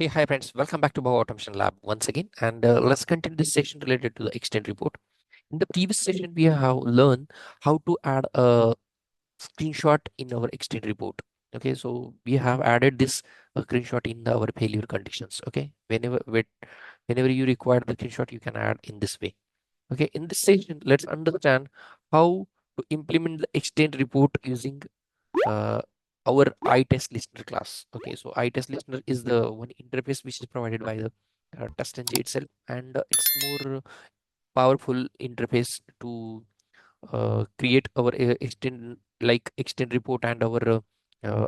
Hey, hi friends, welcome back to Bhau-Automation Lab once again, and let's continue this session related to the extend report. In the previous session, we have learned how to add a screenshot in our extend report. Okay, so we have added this screenshot in our failure conditions. Okay, whenever you require the screenshot, you can add in this way. Okay, in this session, let's understand how to implement the extend report using uh, our iTest listener class. Okay, so iTest listener is the one interface which is provided by the test engine itself, and it's more powerful interface to create our extend report and our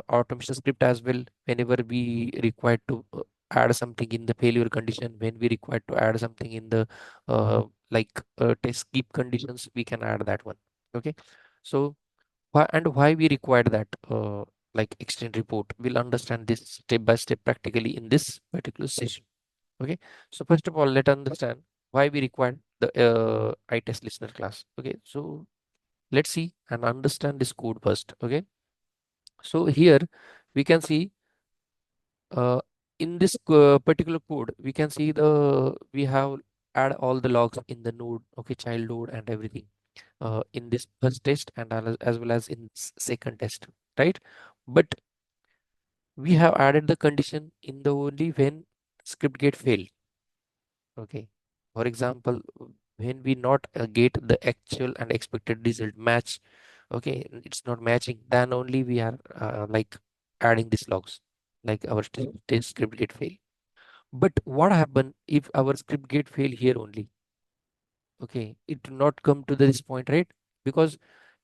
automation script as well. Whenever we require to add something in the failure condition, when we require to add something in the test skip conditions, we can add that one. Okay, so why we require that extend report, we'll understand this step by step practically in this particular session. Okay, so first of all, let's understand why we require the iTest listener class. Okay, so let's see and understand this code first. Okay, so here we can see uh, in this particular code we can see we have add all the logs in the node. Okay, child node and everything in this first test and as well as in second test, right? But we have added the condition in the only when script get failed. Okay, for example, when we not get the actual and expected result match. Okay, it's not matching, then only we are adding these logs, like our test script get fail. But what happen if our script get fail here only? Okay, it do not come to this point, right? Because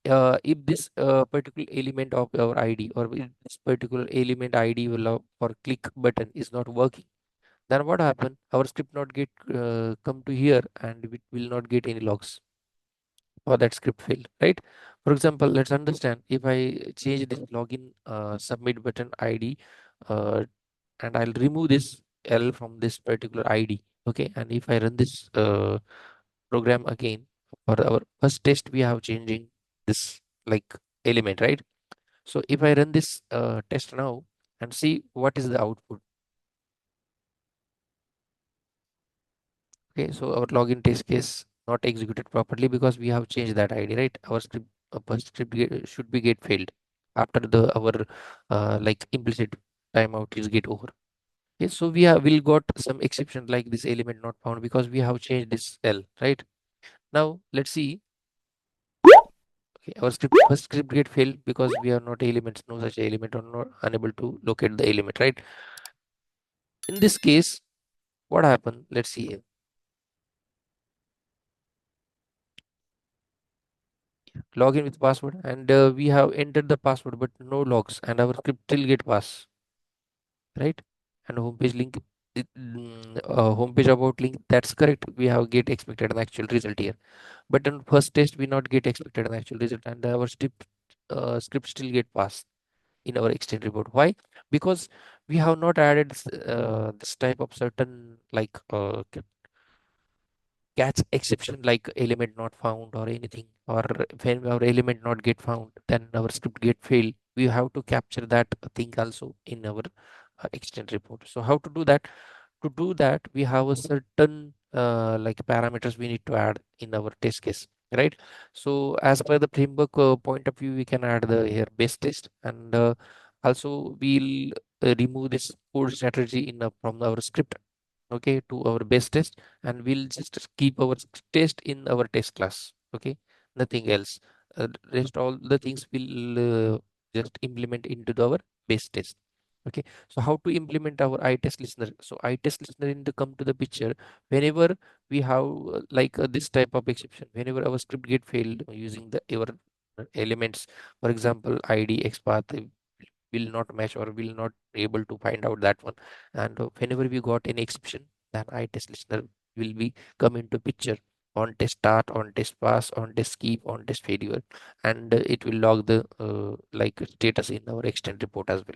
if this particular element of our ID, or if this particular element ID will or click button is not working, then what happen? Our script not get come to here, and it will not get any logs for that script failed, right? For example, let's understand if I change this login submit button ID, uh, and I'll remove this L from this particular ID. Okay, and if I run this program again, for our first test we have changing this like element, right? So if I run this test now and see what is the output. Okay, so our login test case not executed properly because we have changed that ID, right? Our script first script should be get failed after the our implicit timeout is get over. Okay, so we have will got some exception like this element not found because we have changed this L, right? Now let's see. Okay, our script first script get failed because we are not elements, no such element, or not unable to locate the element, right? In this case, what happened? Let's see here. Login with password, and we have entered the password but no logs, and our script still get pass, right? And homepage link, homepage about link, that's correct, we have get expected an actual result here. But on first test we not get expected an actual result, and our script still get passed in our extend report. Why? Because we have not added this type of certain catch exception like element not found or anything, or when our element not get found, then our script get failed. We have to capture that thing also in our extend report. So how to do that? To do that, we have a certain parameters we need to add in our test case, right? So as per the framework point of view, we can add the here base test, and also we'll remove this code strategy from our script, okay, to our base test, and we'll just keep our test in our test class. Okay, nothing else. Rest all the things will just implement into our base test. Okay, so how to implement our iTest listener? So iTest listener in the come to the picture whenever we have this type of exception, whenever our script get failed using the our elements, for example ID xpath will not match or will not able to find out that one, and whenever we got any exception, then iTest listener will be come into picture on test start, on test pass, on test skip, on test failure, and it will log the status in our extend report as well,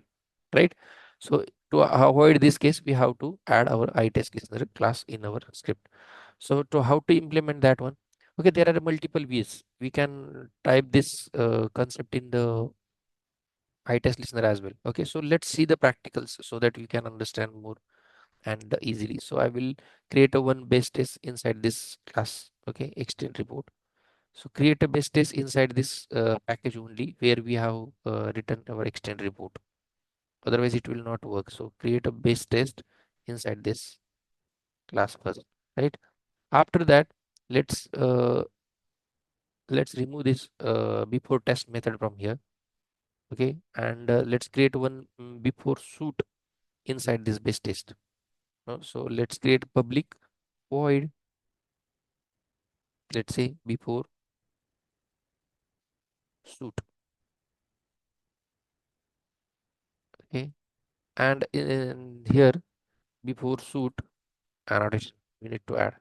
right? So to avoid this case, we have to add our iTest listener class in our script. So to how to implement that one? Okay, there are multiple ways we can type this concept in the iTest listener as well. Okay, so let's see the practicals so that we can understand more. and easily. So I will create a one base test inside this class. Okay, extend report. So create a base test inside this package only where we have written our extend report. Otherwise it will not work. So create a base test inside this class first, right? After that, let's uh, let's remove this before test method from here. Okay, and let's create one before suit inside this base test. So let's create public void, let's say before suit. Okay, and in here before suit annotation we need to add.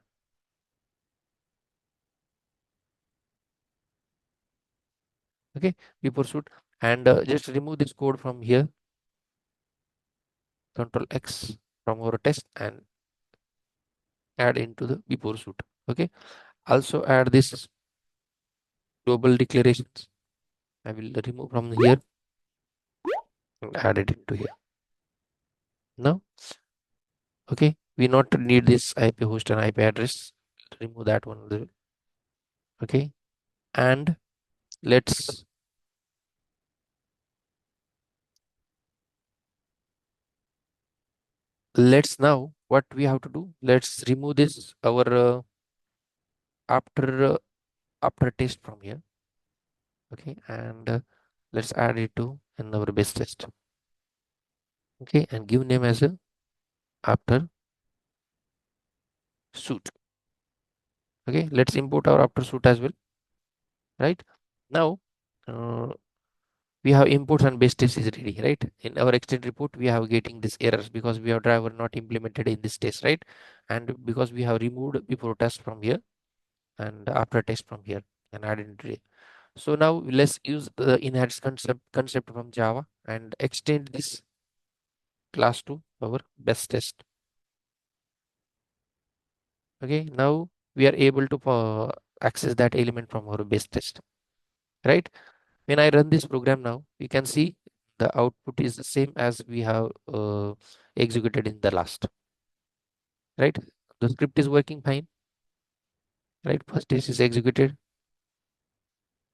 Okay, before suit, and just remove this code from here, control X from our test, and add into the before suit. Okay, also add this global declarations. I will remove from here and add it into here. Now, okay, we not need this IP host and IP address. Remove that one. Okay, and let's now what we have to do. Let's remove this our after after test from here. Okay, and let's add it to in our base test. Okay, and give name as a after suit. Okay, let's import our after suit as well. Right now, uh, we have imports and base test is ready. Right, in our extend report we have getting this errors because we have driver not implemented in this test. Right, and because we have removed before test from here and after test from here and added into it. So now let's use the inherit concept from Java and extend this class to our best test. Okay, now we are able to access that element from our base test. Right, when I run this program now, you can see the output is the same as we have executed in the last. Right, the script is working fine. Right, first test is executed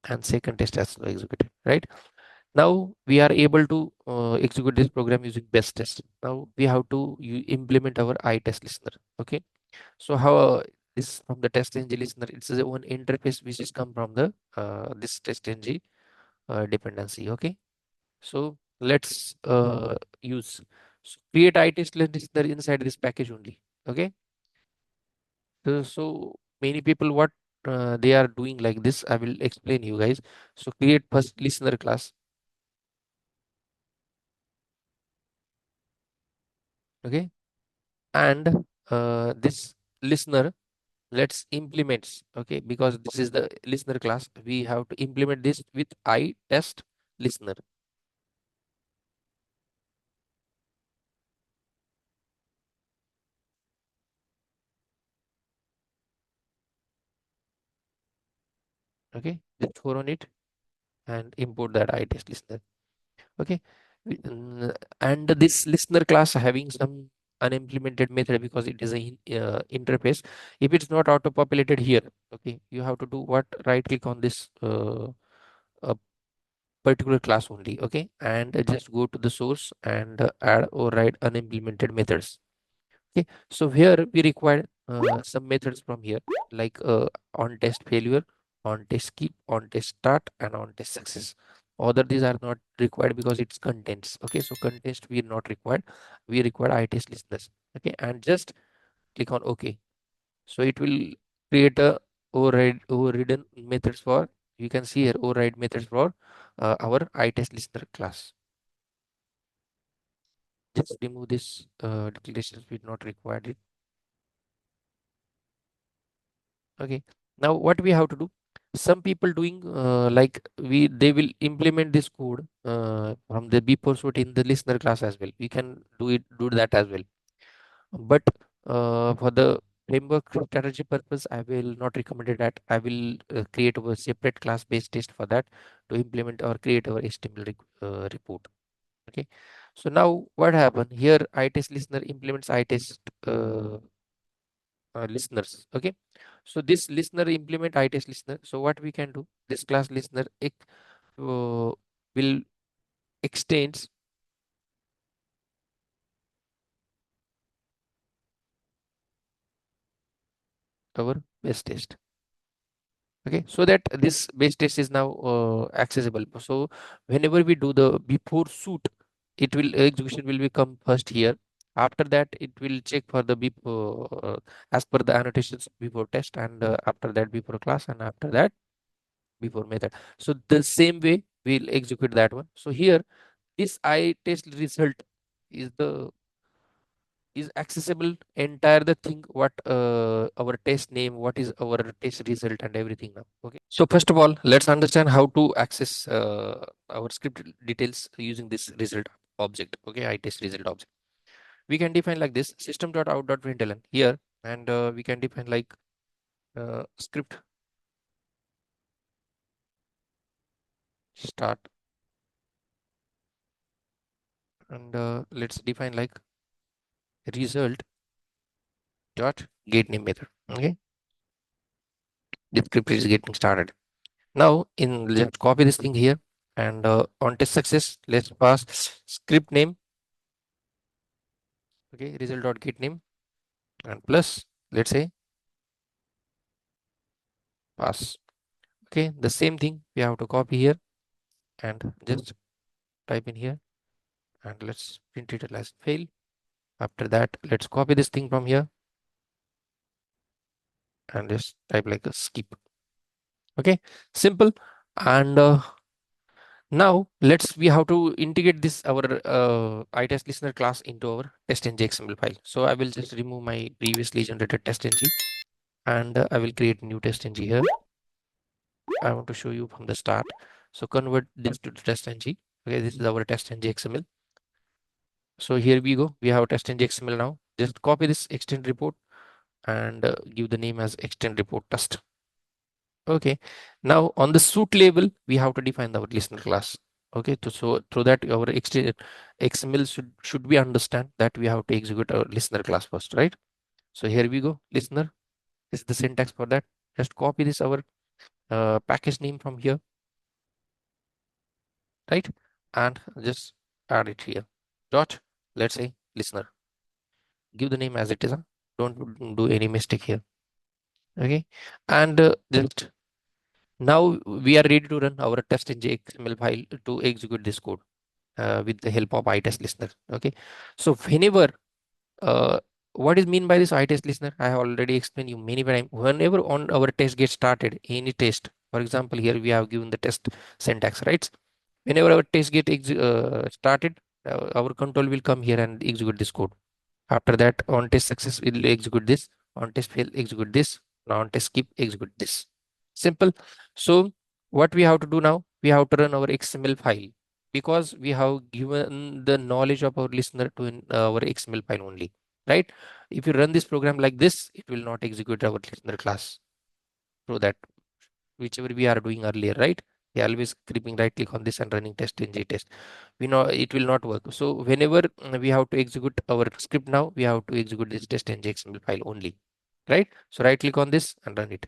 and second test has executed. Right, now we are able to execute this program using best test. Now we have to implement our test listener. Okay, so how this from the test ng listener, it's a one interface which is come from the this test ng dependency. Okay, so let's use, so create test listener inside this package only. Okay, so many people what they are doing like this, I will explain you guys. So create first listener class. Okay, and this listener, let's implement. Okay, because this is the listener class, we have to implement this with test listener. Okay, just hold on it and import that test listener. Okay, and this listener class having some unimplemented method because it is a interface. If it's not auto populated here, okay, you have to do what, right click on this uh, particular class only. Okay, and just go to the source and add or write unimplemented methods. Okay, so here we require some methods from here, like on test failure, on test skip, on test start, and on test success. Other these are not required because it's contents. Okay, so contents we are not required. We require test listeners. Okay, and just click on OK. So it will create a overridden methods for, you can see here override methods for our test listener class. Just remove this declarations we not required it. Okay, now what we have to do, some people doing like they will implement this code from the before suite in the listener class as well. We can do that as well, but for the framework strategy purpose I will not recommend that. I will create a separate class based test for that to implement or create our HTML report. Okay, So now what happened here? iTest listener implements iTest listeners. Okay. So this listener implement iTest listener. So what we can do? This class listener will extends our base test. Okay, so that this base test is now accessible. So whenever we do the before suit, it will execution will become first here. After that, it will check for the before as per the annotations before test, and after that before class, and after that before method. So the same way we'll execute that one. So here this I test result is the is accessible entire the thing what our test name, what is our test result, and everything now. Okay, so first of all, let's understand how to access our script details using this result object. Okay, I test result object. We can define like this system.out.println here, and we can define like script start, and let's define like result dot get name method. Okay, the script is getting started. Now in let's copy this thing here, and on test success, let's pass script name. Okay, result dot get name, and plus let's say pass. Okay, the same thing we have to copy here and just type in here, and let's print it as fail. After that, let's copy this thing from here and just type like a skip. Okay, simple. And now let's we have to integrate this our iTest listener class into our test.ng XML file. So I will just remove my previously generated test.ng, and I will create a new test.ng here. I want to show you from the start. So convert this to the test.ng. Okay, this is our test.ng XML. So here we go. We have test.ng XML now. Just copy this extend report and give the name as extend report test. Okay. Now on the suit label, we have to define our listener class. Okay. So through that our extend XML should we understand that we have to execute our listener class first, right? So here we go. Listener is the syntax for that. Just copy this our package name from here, right? And just add it here. Dot, let's say listener. Give the name as it is. Don't do any mistake here. Okay. And just now we are ready to run our test in XML file to execute this code with the help of iTest listener. Okay. So whenever uh, what is mean by this iTest listener? I have already explained you many times. Whenever on our test gets started, any test, for example, here we have given the test syntax, right? Whenever our test get started, our control will come here and execute this code. After that, on test success, it will execute this. On test fail, execute this. Now on test skip, execute this. Simple. So what we have to do now? We have to run our XML file because we have given the knowledge of our listener to our XML file only, right? If you run this program like this, it will not execute our listener class. So that whichever we are doing earlier, right? We always creeping right click on this and running test in JTest. We know it will not work. So whenever we have to execute our script now, we have to execute this test in XML file only, right? So right click on this and run it.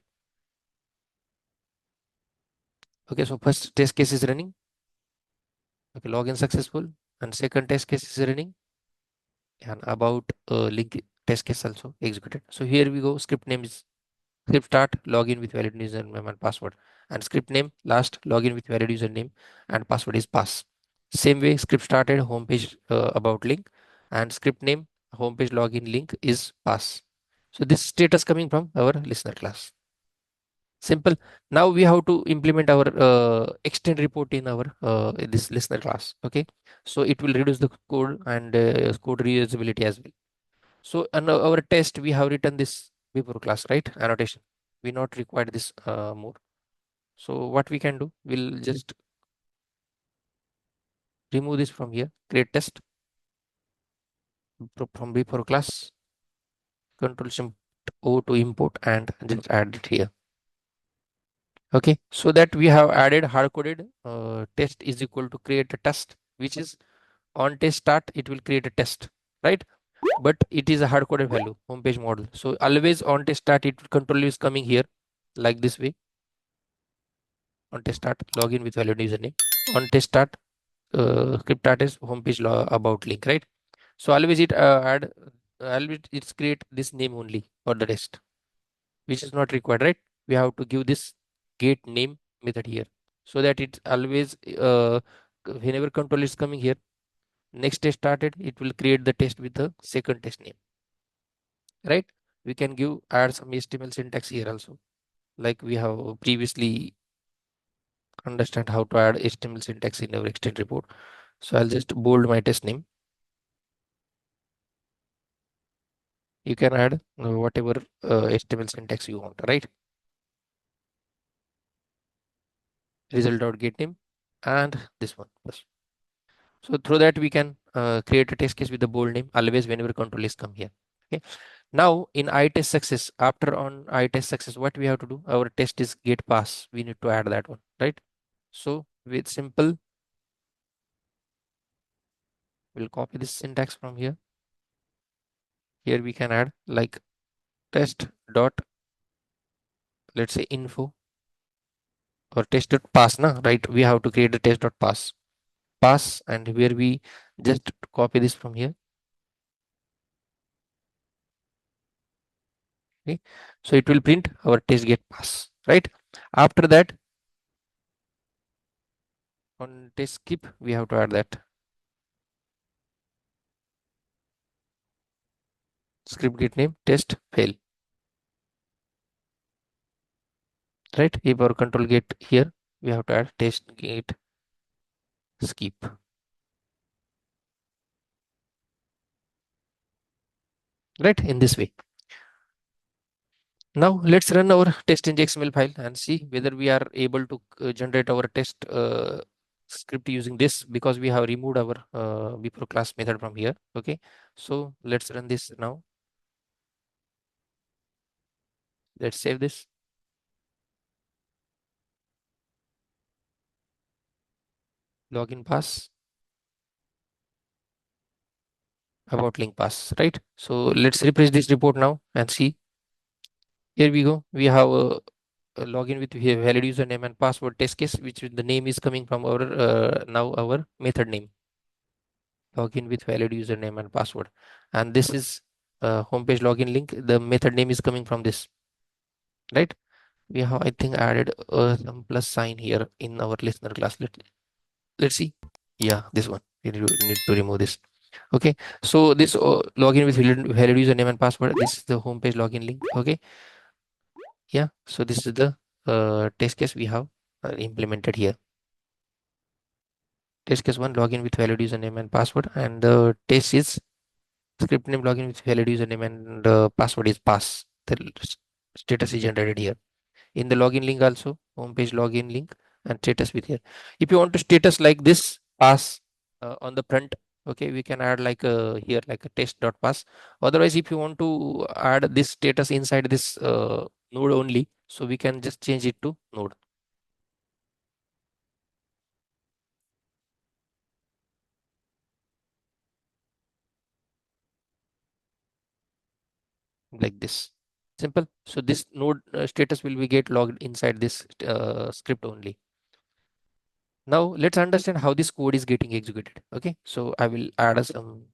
Okay, so first test case is running. Okay, login successful, and second test case is running, and about link test case also executed. So here we go. Script name is script start login with valid username and password, and script name last login with valid username and password is pass. Same way script started homepage about link, and script name homepage login link is pass. So this status coming from our listener class. Simple. Now we have to implement our extend report in our this listener class. Okay, so it will reduce the code and code reusability as well. So in our test, we have written this before class, right? Annotation. We not require this more. So what we can do, we'll just remove this from here. Create test from before class. Control Shift O to import and just add it here. Okay, so that we have added hard coded test is equal to create a test, which is on test start, it will create a test, right? But it is a hard coded value, home page model. So always on test start, it control is coming here like this way. On test start, login with valid username. On test start, script start is home page about link, right? So always it always it's create this name only for the test, which is not required, right? We have to give this get name method here, so that it's always whenever control is coming here, next test started, it will create the test with the second test name, right? We can give add some HTML syntax here also, like we have previously understand how to add HTML syntax in our extend report. So I'll just bold my test name. You can add whatever HTML syntax you want, right? Result.getName and this one. Yes. So through that we can create a test case with the bold name always whenever control is come here. Okay. Now in iTest success, after on iTest success, what we have to do? Our test is get pass. We need to add that one, right? So with simple, we'll copy this syntax from here. Here we can add like test dot, let's say info, or test dot pass, na, right? We have to create the test dot pass, and where we just copy this from here. Okay, so it will print our test get pass, right? After that, on test skip, we have to add that script get name test fail, right? If our control get here, we have to add test get skip, right? In this way. Now let's run our test in XML file and see whether we are able to generate our test script using this, because we have removed our before class method from here. Okay, so let's run this now. Let's save this. Login pass, about link pass, right? So let's refresh this report now and see. Here we go. We have a login with valid username and password test case, which the name is coming from our now our method name. Login with valid username and password, and this is homepage login link. The method name is coming from this, right? We have, I think, added some plus sign here in our listener class. Let's see. Yeah, this one. We need to remove this. Okay, so this login with valid username and password. This is the homepage login link. Okay, yeah. So this is the test case we have implemented here. Test case one, login with valid username and password, and the test is script name login with valid username and password is pass. The status is generated here. In the login link also, homepage login link and status with here. If you want to status like this, pass on the front, okay, we can add like here like a test dot pass. Otherwise, if you want to add this status inside this node only, so we can just change it to node like this. Simple. So this node status will be get logged inside this script only. Now let's understand how this code is getting executed. Okay, so I will add some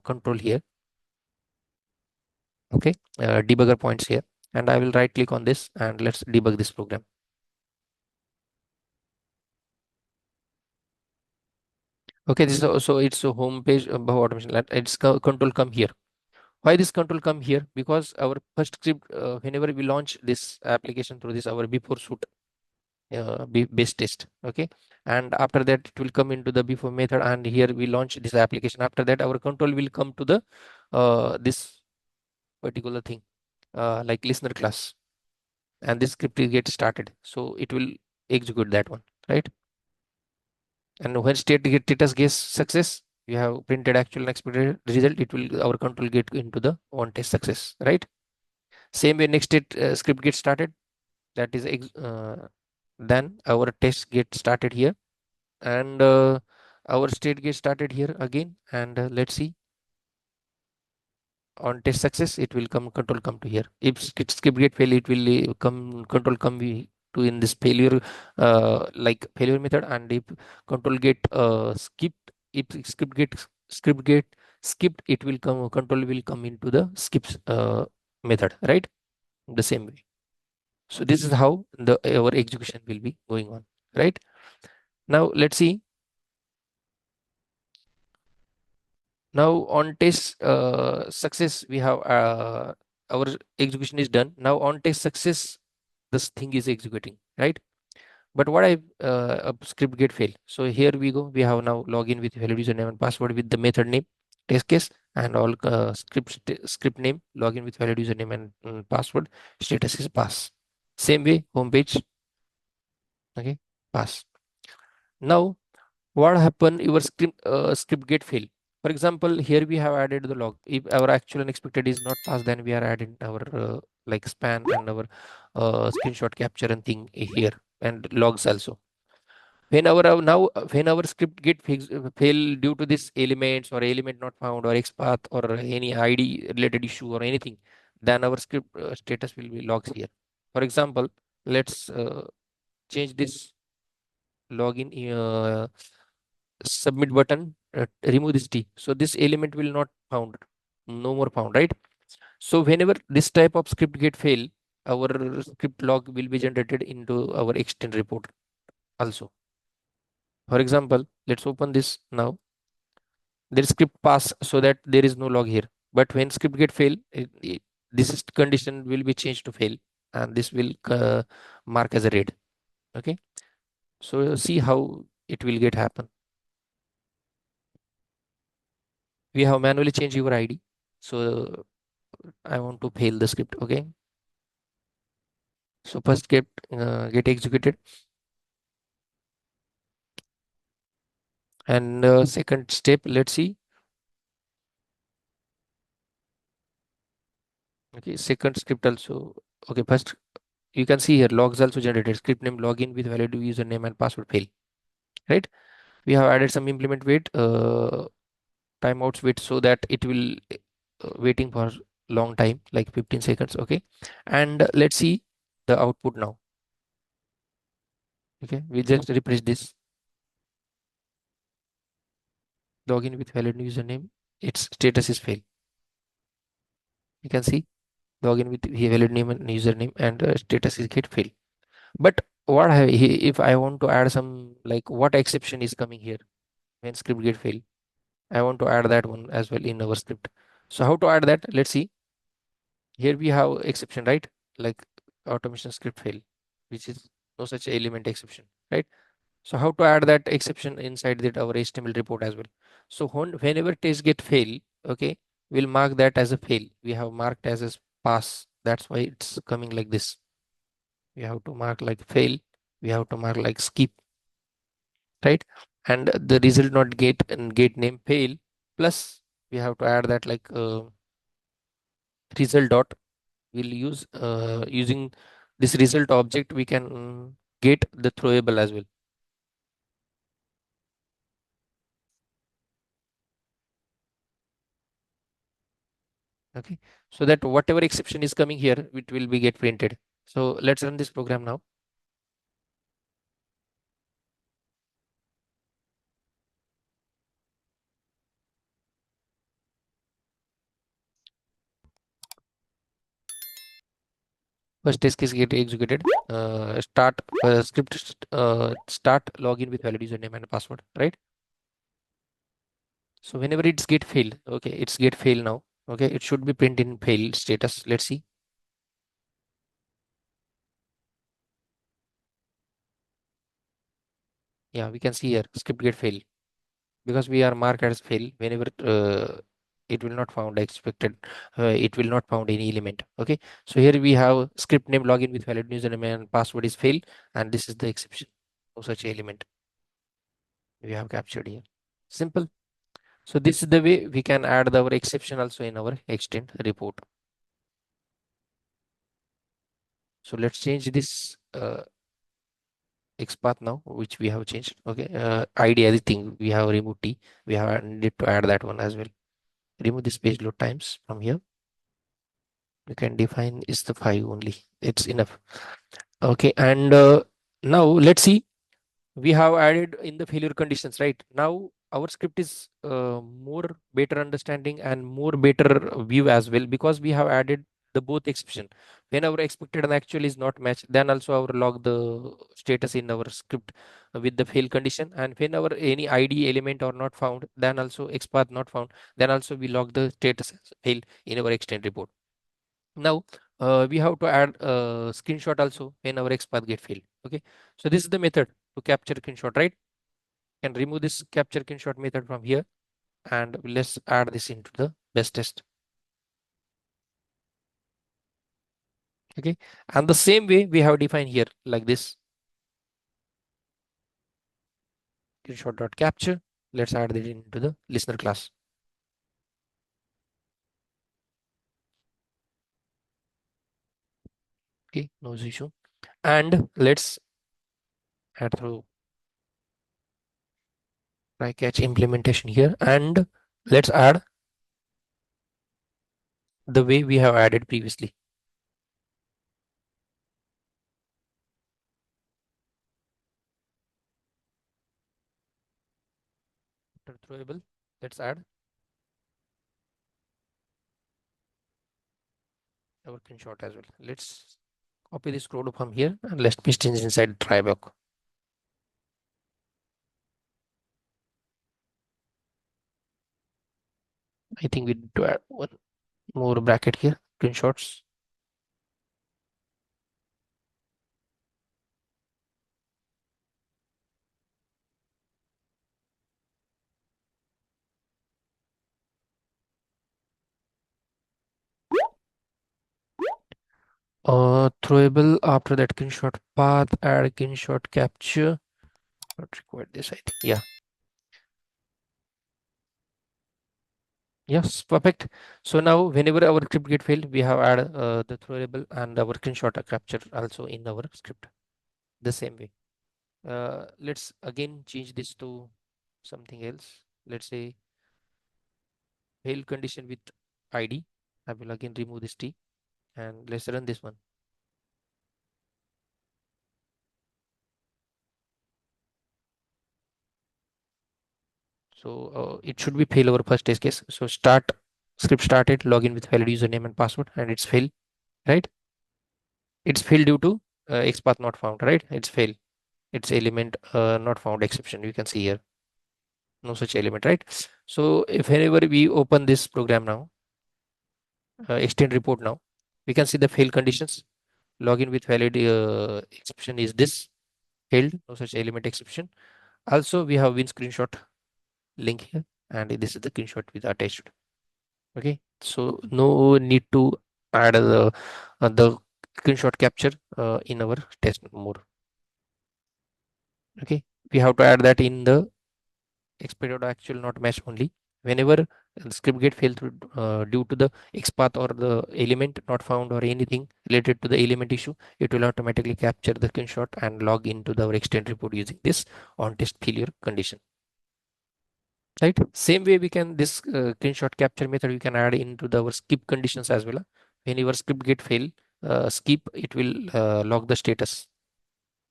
control here. Okay, debugger points here, and I will right click on this and let's debug this program. Okay, this is also it's a home page Bhau-Automation. It's control come here. Why this control come here? Because our first script, whenever we launch this application through this our before shoot base test, okay, and after that it will come into the before method, and here we launch this application. After that our control will come to the this particular thing like listener class, and this script will get started, so it will execute that one, right? And when state get status gets success, we have printed actual and expected result, it will our control get into the on test success, right? Same way next state script gets started, that is then our test get started here, and our state gets started here again, and let's see. On test success, it will come control come to here. If skip get fail, it will come control come to in this failure, like failure method. And if control get skipped, if script get skipped, it will come control will come into the skips method, right? The same way. So this is how the our execution will be going on, right? Now let's see. Now on test success, we have our execution is done. Now on test success, this thing is executing, right? But what I a script get fail. So here we go. We have now login with valid username and password with the method name, test case, and all script name, login with valid username and password. Status is pass. Same way, home page. Okay, pass. Now what happen? Your script get fail. For example, here we have added the log. If our actual unexpected is not passed, then we are adding our like span and our screenshot capture and thing here, and logs also. When our script fail due to this elements or element not found or XPath or any ID related issue or anything, then our script status will be logs here. For example, let's change this login submit button, remove this T. So this element will not found, no more found, right? So whenever this type of script get fail, our script log will be generated into our extend report also. For example, let's open this now. There is script pass so that there is no log here. But when script get fail, this condition will be changed to fail, and this will mark as a red. Okay. So see how it will get happen. We have manually changed your ID. So I want to fail the script. Okay. So first get executed, and second step, let's see. Okay, second script also. Okay, first you can see here logs also generated. Script name login with valid username and password fail. Right. We have added some implement wait, timeouts wait, so that it will waiting for long time, like 15 seconds. Okay, and let's see the output now. Okay, we just refresh this. Login with valid username. Its status is fail. You can see login with valid name and username, and status is get fail. But what if I want to add some, like, what exception is coming here when script get fail? I want to add that one as well in our script. So how to add that? Let's see. Here we have exception, right? Like automation script fail, which is no such element exception, right? So how to add that exception inside that our HTML report as well? So whenever test get fail, okay, we'll mark that as a fail. We have marked as a pass. That's why it's coming like this. We have to mark like fail. We have to mark like skip, right? And the result not get and get name fail, plus we have to add that like result dot. We'll use using this result object, we can get the throwable as well. Okay, so that whatever exception is coming here, it will be get printed. So let's run this program now. First test case get executed. Start script start login with valid username and password, right? So whenever it's get failed, okay, it's get fail now. Okay, it should be print in fail status. Let's see. Yeah, we can see here script get fail, because we are marked as fail whenever it will not found expected, it will not found any element. Okay, so here we have script name login with valid username and password is fail, and this is the exception, no such element we have captured here. Simple. So this is the way we can add our exception also in our extend report. So let's change this XPath now, which we have changed. Okay, ID everything we have removed T. We have need to add that one as well. Remove this page load times from here. You can define is the 5 only. It's enough. Okay, and now let's see. We have added in the failure conditions, right? Now our script is more better understanding and more better view as well, because we have added the both exception. When our expected and actual is not matched, then also our log the status in our script with the fail condition. And when our any ID element are not found, then also XPath not found, then also we log the status as fail in our extend report. Now we have to add a screenshot also when our XPath get failed. Okay, so this is the method to capture screenshot, right? Can remove this capture screenshot method from here, and let's add this into the best test. Okay, and the same way we have defined here like this screenshot.capture. Let's add it into the listener class. Okay, no issue. And let's add through try catch implementation here, and let's add the way we have added previously. After throwable, let's add our screenshot as well. Let's copy this code from here and let's paste it inside try block. I think we need to add one more bracket here, screenshots. Throwable after that screenshot path, add screenshot capture. Not required this, I think. Yeah. Yes, perfect. So now whenever our script get failed, we have add the throwable and our screenshot capture also in our script the same way. Let's again change this to something else. Let's say fail condition with ID. I will again remove this T and let's run this one. So it should be fail our first test case. So start script started, login with valid username and password, and it's fail, right? It's fail due to XPath not found, right? It's fail. It's element not found exception. You can see here, no such element, right? So if whenever we open this program now, extend report now, we can see the fail conditions. Login with valid exception is this failed, no such element exception. Also, we have win screenshot link here, and this is the screenshot with attached. Okay, so no need to add the screenshot capture in our test mode. Okay, we have to add that in the expected actual not match only. Whenever the script get failed through, due to the XPath or the element not found or anything related to the element issue, it will automatically capture the screenshot and log into the our extend report using this on test failure condition. Right, same way we can this screenshot capture method we can add into the our skip conditions as well. When your script get fail, skip, it will log the status.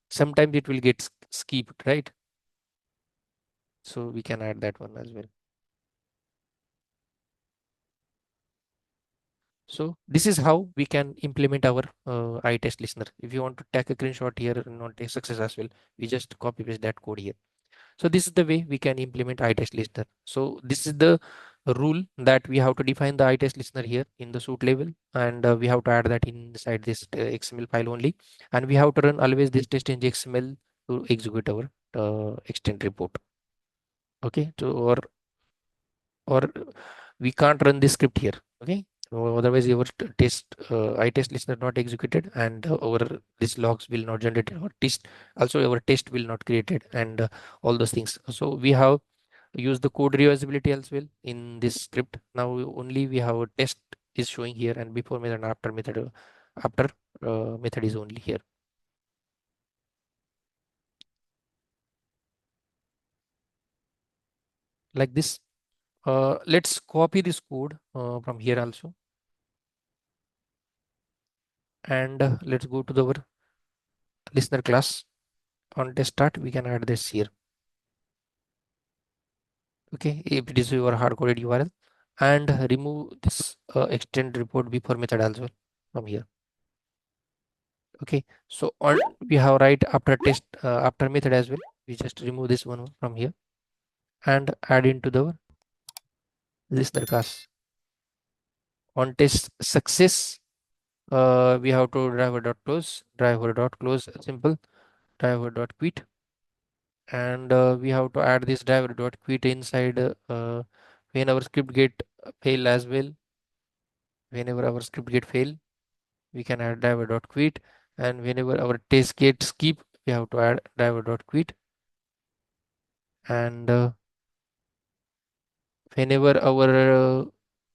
Sometimes it will get skipped, right? So we can add that one as well. So this is how we can implement our I test listener. If you want to take a screenshot here and not take success as well, we just copy paste that code here. So this is the way we can implement iTest listener. So this is the rule that we have to define the iTest listener here in the suite level, and we have to add that inside this XML file only, and we have to run always this test in XML to execute our extend report. Okay, so or we can't run this script here. Okay, so otherwise your test iTest listener not executed, and our this logs will not generate our test. Also, our test will not created, and all those things. So we have use the code reusability as well in this script. Now only we have a test is showing here, and before method and after method, after method is only here. like this. Let's copy this code from here also, and let's go to our listener class. On test start, we can add this here. Okay, if it is your hard-coded URL, and remove this extend report before method as well from here. Okay, so on we have right after test after method as well. We just remove this one from here and add into the listener class. On test success, we have to driver.close, simple driver.quit, and we have to add this driver.quit inside when our script get fail as well. Whenever our script get fail, we can add driver.quit, and whenever our test get skip, we have to add driver.quit, and whenever our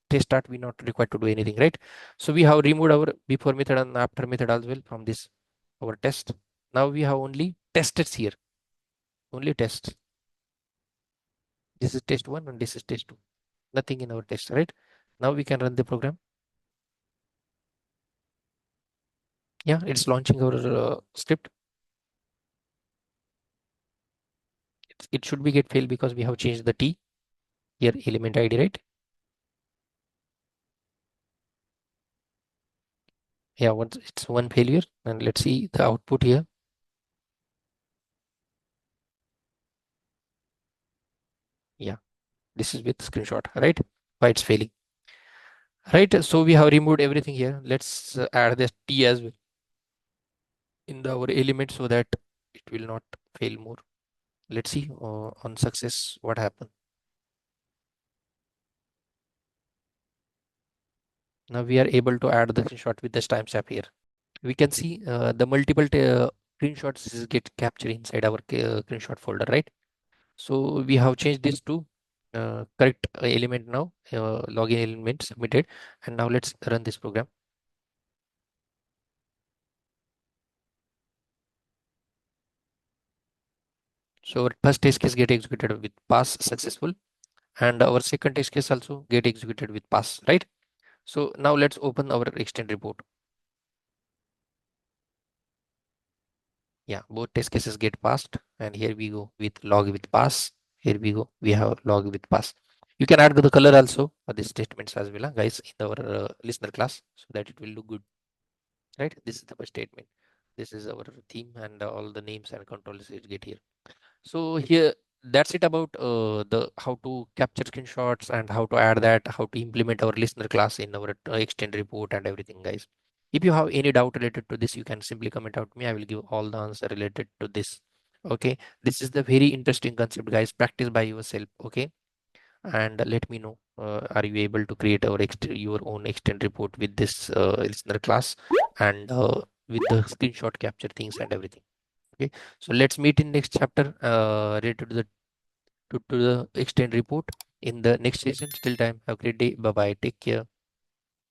test start, we not required to do anything, right? So we have removed our before method and after method as well from this our test. Now we have only tests here, only tests. This is test one and this is test two, nothing in our test, right? Now we can run the program. Yeah, it's launching our script. It should be get failed because we have changed the t here element id, right? Yeah, once it's one failure, and let's see the output here. Yeah, this is with screenshot, right? Why it's failing, right? So we have removed everything here. Let's add this t as well in our element so that it will not fail more. Let's see on success what happened. Now we are able to add the screenshot with this timestamp here. We can see the multiple screenshots is get captured inside our screenshot folder, right? So we have changed this to correct element now, login element submitted, and now let's run this program. So our first test case get executed with pass successful, and our second test case also get executed with pass, right? So now let's open our extend report. Yeah, both test cases get passed, and here we go with log with pass. Here we go, we have log with pass. You can add the color also for these statements as well, guys, in our listener class, so that it will look good, right? This is the first statement. This is our theme, and all the names and controls is get here. So here, that's it about the how to capture screenshots and how to add that, how to implement our listener class in our extend report and everything, guys. If you have any doubt related to this, you can simply comment out to me. I will give all the answer related to this. Okay, this is the very interesting concept, guys. Practice by yourself. Okay, and let me know. Are you able to create your own extend report with this listener class and with the screenshot capture things and everything? Okay, so let's meet in next chapter related to the extend report in the next session. Till time, have a great day. Bye bye. Take care.